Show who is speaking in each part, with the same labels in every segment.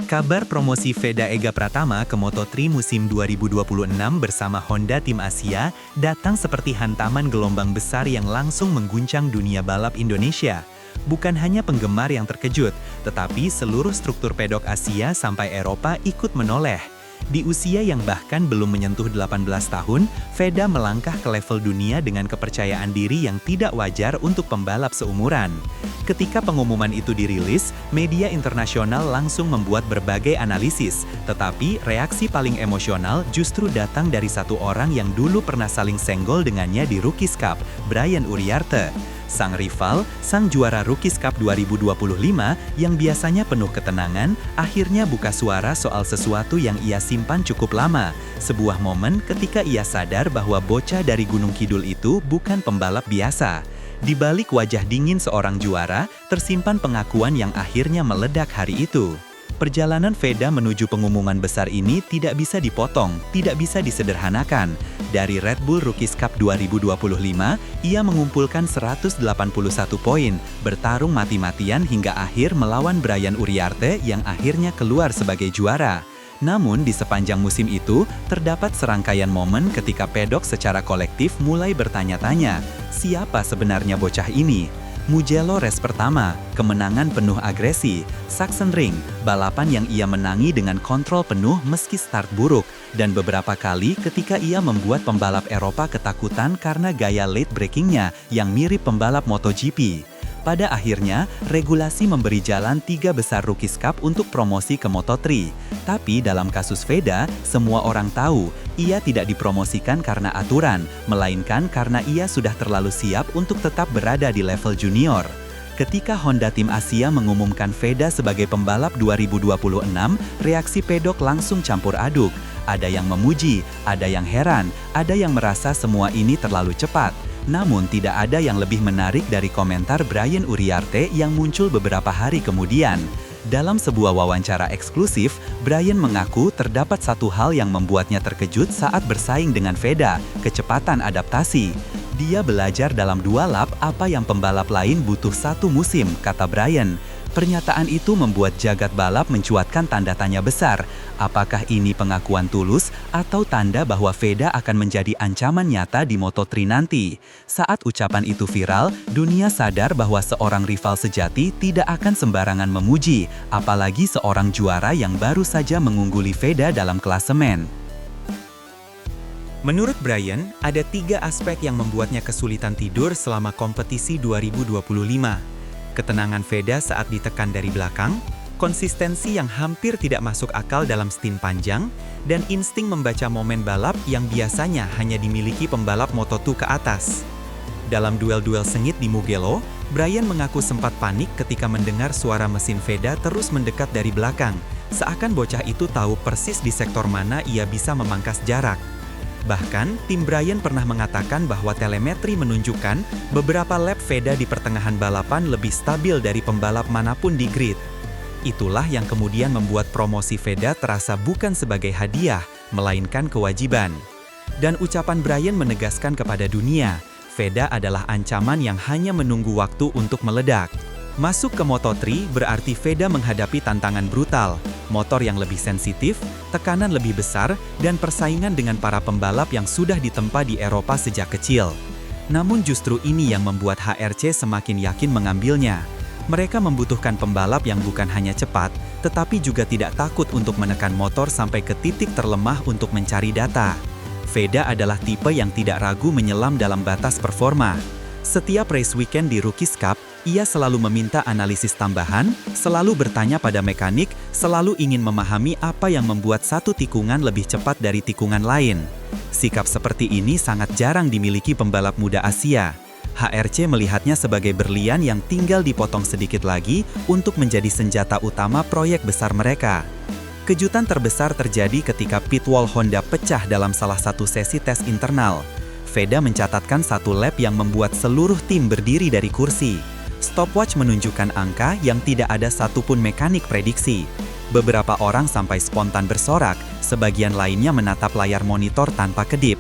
Speaker 1: Kabar promosi Veda Ega Pratama ke Moto3 musim 2026 bersama Honda Tim Asia datang seperti hantaman gelombang besar yang langsung mengguncang dunia balap Indonesia. Bukan hanya penggemar yang terkejut, tetapi seluruh struktur pedok Asia sampai Eropa ikut menoleh. Di usia yang bahkan belum menyentuh 18 tahun, Veda melangkah ke level dunia dengan kepercayaan diri yang tidak wajar untuk pembalap seumuran. Ketika pengumuman itu dirilis, media internasional langsung membuat berbagai analisis, tetapi reaksi paling emosional justru datang dari satu orang yang dulu pernah saling senggol dengannya di Rookies Cup, Brian Uriarte. Sang rival, sang juara Rookies Cup 2025 yang biasanya penuh ketenangan, akhirnya buka suara soal sesuatu yang ia simpan cukup lama. Sebuah momen ketika ia sadar bahwa bocah dari Gunung Kidul itu bukan pembalap biasa. Di balik wajah dingin seorang juara, tersimpan pengakuan yang akhirnya meledak hari itu. Perjalanan Veda menuju pengumuman besar ini tidak bisa dipotong, tidak bisa disederhanakan. Dari Red Bull Rookies Cup 2025, ia mengumpulkan 181 poin, bertarung mati-matian hingga akhir melawan Brian Uriarte yang akhirnya keluar sebagai juara. Namun di sepanjang musim itu, terdapat serangkaian momen ketika pedok secara kolektif mulai bertanya-tanya, siapa sebenarnya bocah ini? Mugello race pertama, kemenangan penuh agresi, Sachsenring, balapan yang ia menangi dengan kontrol penuh meski start buruk, dan beberapa kali ketika ia membuat pembalap Eropa ketakutan karena gaya late breakingnya yang mirip pembalap MotoGP. Pada akhirnya, regulasi memberi jalan 3 besar Rookies Cup untuk promosi ke Moto3. Tapi dalam kasus Veda, semua orang tahu, ia tidak dipromosikan karena aturan, melainkan karena ia sudah terlalu siap untuk tetap berada di level junior. Ketika Honda Tim Asia mengumumkan Veda sebagai pembalap 2026, reaksi pedok langsung campur aduk. Ada yang memuji, ada yang heran, ada yang merasa semua ini terlalu cepat. Namun tidak ada yang lebih menarik dari komentar Brian Uriarte yang muncul beberapa hari kemudian. Dalam sebuah wawancara eksklusif, Brian mengaku terdapat satu hal yang membuatnya terkejut saat bersaing dengan Veda, kecepatan adaptasi. Dia belajar dalam 2 lap apa yang pembalap lain butuh 1 musim, kata Brian. Pernyataan itu membuat jagat balap mencuatkan tanda tanya besar. Apakah ini pengakuan tulus atau tanda bahwa Veda akan menjadi ancaman nyata di Moto3 nanti? Saat ucapan itu viral, dunia sadar bahwa seorang rival sejati tidak akan sembarangan memuji, apalagi seorang juara yang baru saja mengungguli Veda dalam klasemen. Menurut Brian, ada 3 aspek yang membuatnya kesulitan tidur selama kompetisi 2025. Ketenangan Veda saat ditekan dari belakang, konsistensi yang hampir tidak masuk akal dalam stint panjang, dan insting membaca momen balap yang biasanya hanya dimiliki pembalap Moto2 ke atas. Dalam duel-duel sengit di Mugello, Brian mengaku sempat panik ketika mendengar suara mesin Veda terus mendekat dari belakang, seakan bocah itu tahu persis di sektor mana ia bisa memangkas jarak. Bahkan, tim Brian pernah mengatakan bahwa telemetri menunjukkan beberapa lap Veda di pertengahan balapan lebih stabil dari pembalap manapun di grid. Itulah yang kemudian membuat promosi Veda terasa bukan sebagai hadiah, melainkan kewajiban. Dan ucapan Brian menegaskan kepada dunia, Veda adalah ancaman yang hanya menunggu waktu untuk meledak. Masuk ke Moto3 berarti Veda menghadapi tantangan brutal, motor yang lebih sensitif, tekanan lebih besar, dan persaingan dengan para pembalap yang sudah ditempa di Eropa sejak kecil. Namun justru ini yang membuat HRC semakin yakin mengambilnya. Mereka membutuhkan pembalap yang bukan hanya cepat, tetapi juga tidak takut untuk menekan motor sampai ke titik terlemah untuk mencari data. Veda adalah tipe yang tidak ragu menyelam dalam batas performa. Setiap race weekend di Rookies Cup, ia selalu meminta analisis tambahan, selalu bertanya pada mekanik, selalu ingin memahami apa yang membuat satu tikungan lebih cepat dari tikungan lain. Sikap seperti ini sangat jarang dimiliki pembalap muda Asia. HRC melihatnya sebagai berlian yang tinggal dipotong sedikit lagi untuk menjadi senjata utama proyek besar mereka. Kejutan terbesar terjadi ketika pit wall Honda pecah dalam salah satu sesi tes internal. Veda mencatatkan 1 lap yang membuat seluruh tim berdiri dari kursi. Stopwatch menunjukkan angka yang tidak ada satupun mekanik prediksi. Beberapa orang sampai spontan bersorak, sebagian lainnya menatap layar monitor tanpa kedip.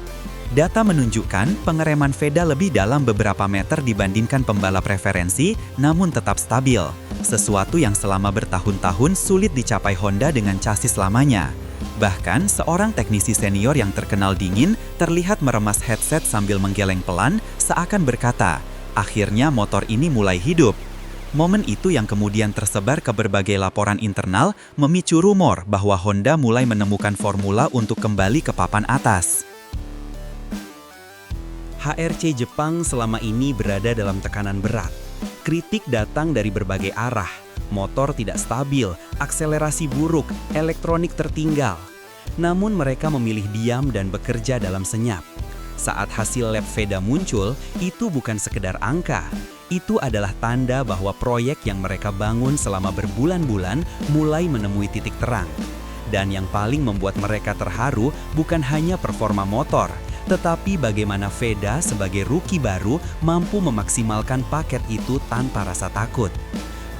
Speaker 1: Data menunjukkan pengereman Veda lebih dalam beberapa meter dibandingkan pembalap referensi, namun tetap stabil. Sesuatu yang selama bertahun-tahun sulit dicapai Honda dengan chassis lamanya. Bahkan, seorang teknisi senior yang terkenal dingin terlihat meremas headset sambil menggeleng pelan, seakan berkata, "Akhirnya motor ini mulai hidup." Momen itu yang kemudian tersebar ke berbagai laporan internal memicu rumor bahwa Honda mulai menemukan formula untuk kembali ke papan atas. HRC Jepang selama ini berada dalam tekanan berat. Kritik datang dari berbagai arah. Motor tidak stabil, akselerasi buruk, elektronik tertinggal. Namun mereka memilih diam dan bekerja dalam senyap. Saat hasil lab Veda muncul, itu bukan sekedar angka. Itu adalah tanda bahwa proyek yang mereka bangun selama berbulan-bulan mulai menemui titik terang. Dan yang paling membuat mereka terharu bukan hanya performa motor, tetapi bagaimana Veda sebagai rookie baru mampu memaksimalkan paket itu tanpa rasa takut.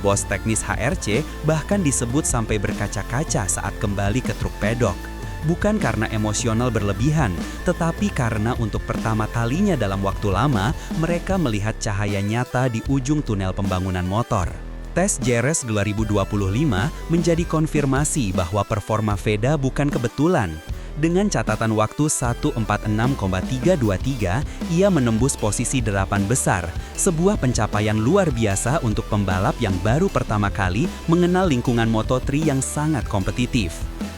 Speaker 1: Bos teknis HRC bahkan disebut sampai berkaca-kaca saat kembali ke truk pedok. Bukan karena emosional berlebihan, tetapi karena untuk pertama kalinya dalam waktu lama, mereka melihat cahaya nyata di ujung tunel pembangunan motor. Tes JRS 2025 menjadi konfirmasi bahwa performa Veda bukan kebetulan. Dengan catatan waktu 1:46,323, ia menembus posisi 8 besar, sebuah pencapaian luar biasa untuk pembalap yang baru pertama kali mengenal lingkungan Moto3 yang sangat kompetitif.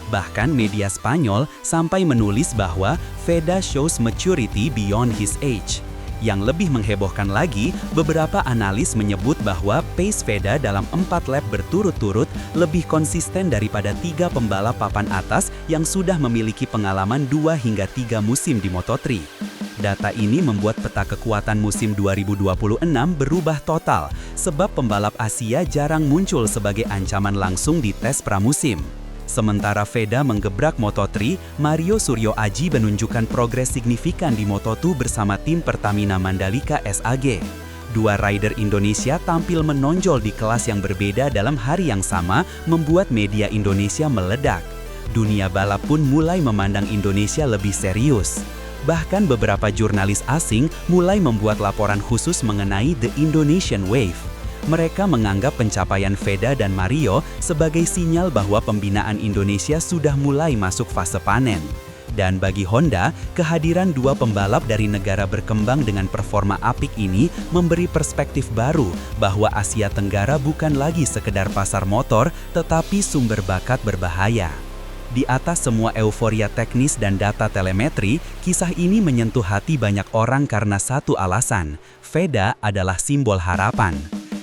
Speaker 1: Bahkan media Spanyol sampai menulis bahwa Veda shows maturity beyond his age. Yang lebih menghebohkan lagi, beberapa analis menyebut bahwa pace Veda dalam 4 lap berturut-turut lebih konsisten daripada 3 pembalap papan atas yang sudah memiliki pengalaman 2 hingga 3 musim di Moto3. Data ini membuat peta kekuatan musim 2026 berubah total, sebab pembalap Asia jarang muncul sebagai ancaman langsung di tes pramusim. Sementara Veda menggebrak Moto3, Mario Suryo Aji menunjukkan progres signifikan di Moto2 bersama tim Pertamina Mandalika SAG. Dua rider Indonesia tampil menonjol di kelas yang berbeda dalam hari yang sama, membuat media Indonesia meledak. Dunia balap pun mulai memandang Indonesia lebih serius. Bahkan beberapa jurnalis asing mulai membuat laporan khusus mengenai The Indonesian Wave. Mereka menganggap pencapaian Veda dan Mario sebagai sinyal bahwa pembinaan Indonesia sudah mulai masuk fase panen. Dan bagi Honda, kehadiran dua pembalap dari negara berkembang dengan performa apik ini memberi perspektif baru bahwa Asia Tenggara bukan lagi sekedar pasar motor, tetapi sumber bakat berbahaya. Di atas semua euforia teknis dan data telemetri, kisah ini menyentuh hati banyak orang karena satu alasan: Veda adalah simbol harapan.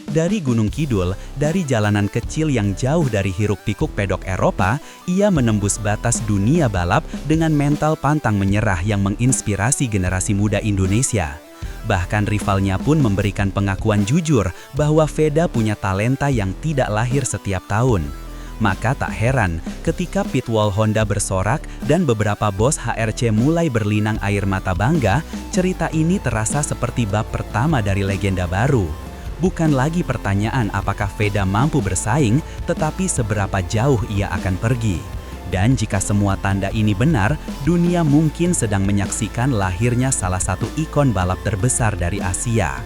Speaker 1: Dari Gunung Kidul, dari jalanan kecil yang jauh dari hiruk-pikuk pedok Eropa, ia menembus batas dunia balap dengan mental pantang menyerah yang menginspirasi generasi muda Indonesia. Bahkan rivalnya pun memberikan pengakuan jujur bahwa Veda punya talenta yang tidak lahir setiap tahun. Maka tak heran ketika pitwall Honda bersorak dan beberapa bos HRC mulai berlinang air mata bangga, cerita ini terasa seperti bab pertama dari legenda baru. Bukan lagi pertanyaan apakah Veda mampu bersaing, tetapi seberapa jauh ia akan pergi. Dan jika semua tanda ini benar, dunia mungkin sedang menyaksikan lahirnya salah satu ikon balap terbesar dari Asia.